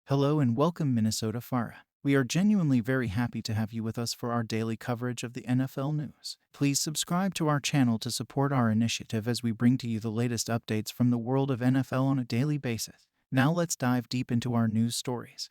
Hello and welcome, Minnesota Farah. We are genuinely very happy to have you with us for our daily coverage of the NFL news. Please subscribe to our channel to support our initiative as we bring to you the latest updates from the world of NFL on a daily basis. Now let's dive deep into our news stories.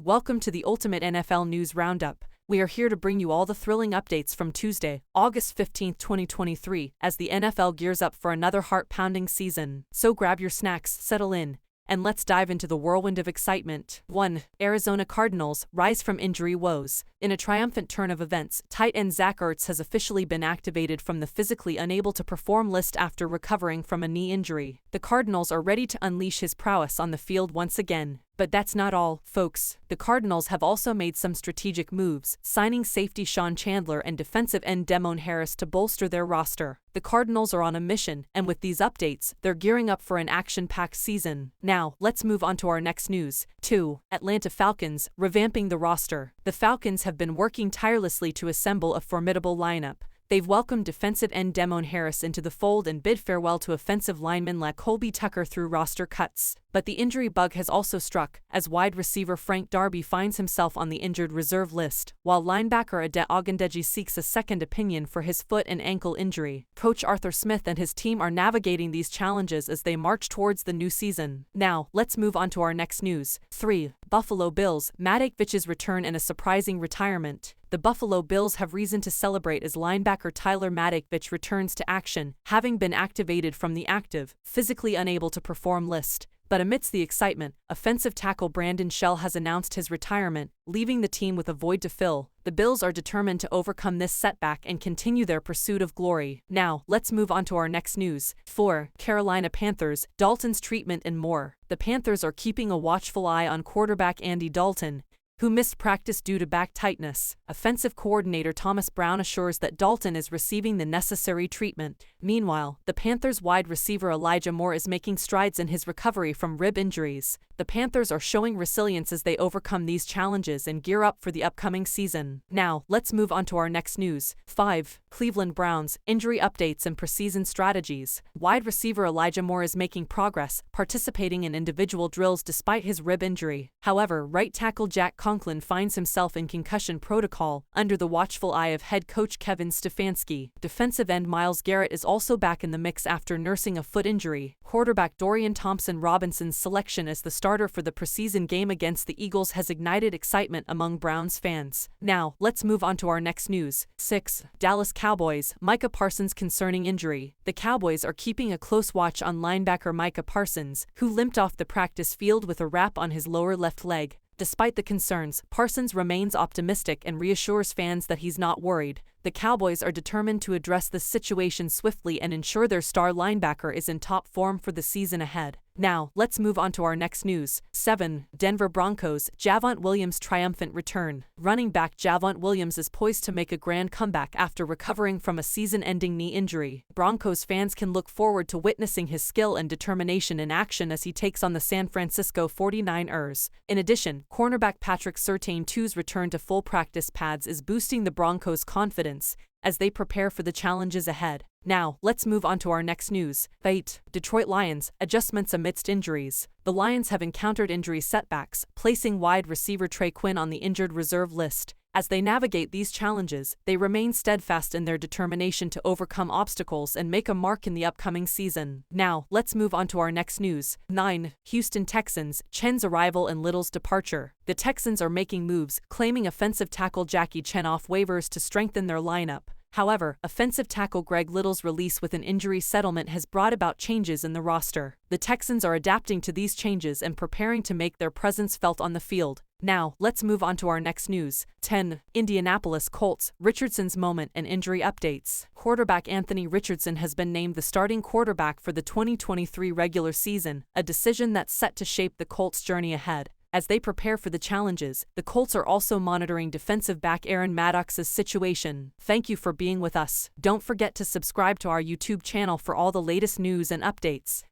Welcome to the Ultimate NFL News Roundup. We are here to bring you all the thrilling updates from Tuesday, August 15, 2023, as the NFL gears up for another heart-pounding season. So grab your snacks, settle in, and let's dive into the whirlwind of excitement. 1. Arizona Cardinals rise from injury woes. In a triumphant turn of events, tight end Zach Ertz has officially been activated from the physically unable to perform list after recovering from a knee injury. The Cardinals are ready to unleash his prowess on the field once again. But that's not all, folks. The Cardinals have also made some strategic moves, signing safety Sean Chandler and defensive end Demone Harris to bolster their roster. The Cardinals are on a mission, and with these updates, they're gearing up for an action-packed season. Now, let's move on to our next news. 2. Atlanta Falcons revamping the roster. The Falcons have been working tirelessly to assemble a formidable lineup. They've welcomed defensive end Demone Harris into the fold and bid farewell to offensive lineman Colby Tucker through roster cuts. But the injury bug has also struck, as wide receiver Frank Darby finds himself on the injured reserve list, while linebacker Ade Ogundeji seeks a second opinion for his foot and ankle injury. Coach Arthur Smith and his team are navigating these challenges as they march towards the new season. Now, let's move on to our next news. 3. Buffalo Bills Matt Aikvich's return and a surprising retirement. The Buffalo Bills have reason to celebrate as linebacker Tyler Matakevich returns to action, having been activated from the active, physically unable to perform list. But amidst the excitement, offensive tackle Brandon Shell has announced his retirement, leaving the team with a void to fill. The Bills are determined to overcome this setback and continue their pursuit of glory. Now, let's move on to our next news. 4. Carolina Panthers, Dalton's treatment and more. The Panthers are keeping a watchful eye on quarterback Andy Dalton, who missed practice due to back tightness. Offensive coordinator Thomas Brown assures that Dalton is receiving the necessary treatment. Meanwhile, the Panthers wide receiver Elijah Moore is making strides in his recovery from rib injuries. The Panthers are showing resilience as they overcome these challenges and gear up for the upcoming season. Now, let's move on to our next news. 5. Cleveland Browns injury updates and preseason strategies. Wide receiver Elijah Moore is making progress, participating in individual drills despite his rib injury. However, right tackle Jack Conklin finds himself in concussion protocol, under the watchful eye of head coach Kevin Stefanski. Defensive end Myles Garrett is also back in the mix after nursing a foot injury. Quarterback Dorian Thompson-Robinson's selection as the starter for the preseason game against the Eagles has ignited excitement among Browns fans. Now, let's move on to our next news. 6. Dallas Cowboys Micah Parsons concerning injury. The Cowboys are keeping a close watch on linebacker Micah Parsons, who limped off the practice field with a wrap on his lower left leg. Despite the concerns, Parsons remains optimistic and reassures fans that he's not worried. The Cowboys are determined to address this situation swiftly and ensure their star linebacker is in top form for the season ahead. Now, let's move on to our next news. 7. Denver Broncos Javonte Williams triumphant return. Running back Javonte Williams is poised to make a grand comeback after recovering from a season-ending knee injury. Broncos fans can look forward to witnessing his skill and determination in action as he takes on the San Francisco 49ers. In addition, cornerback Patrick Surtain II's return to full practice pads is boosting the Broncos' confidence as they prepare for the challenges ahead. Now, let's move on to our next news. 8. Detroit Lions adjustments amidst injuries. The Lions have encountered injury setbacks, placing wide receiver Trey Quinn on the injured reserve list. As they navigate these challenges, they remain steadfast in their determination to overcome obstacles and make a mark in the upcoming season. Now, let's move on to our next news. 9. Houston Texans Chen's arrival and Little's departure. The Texans are making moves, claiming offensive tackle Jackie Chen off waivers to strengthen their lineup. However, offensive tackle Greg Little's release with an injury settlement has brought about changes in the roster. The Texans are adapting to these changes and preparing to make their presence felt on the field. Now, let's move on to our next news. 10. Indianapolis Colts Richardson's moment and injury updates. Quarterback Anthony Richardson has been named the starting quarterback for the 2023 regular season, a decision that's set to shape the Colts' journey ahead. As they prepare for the challenges, the Colts are also monitoring defensive back Aaron Maddox's situation. Thank you for being with us. Don't forget to subscribe to our YouTube channel for all the latest news and updates.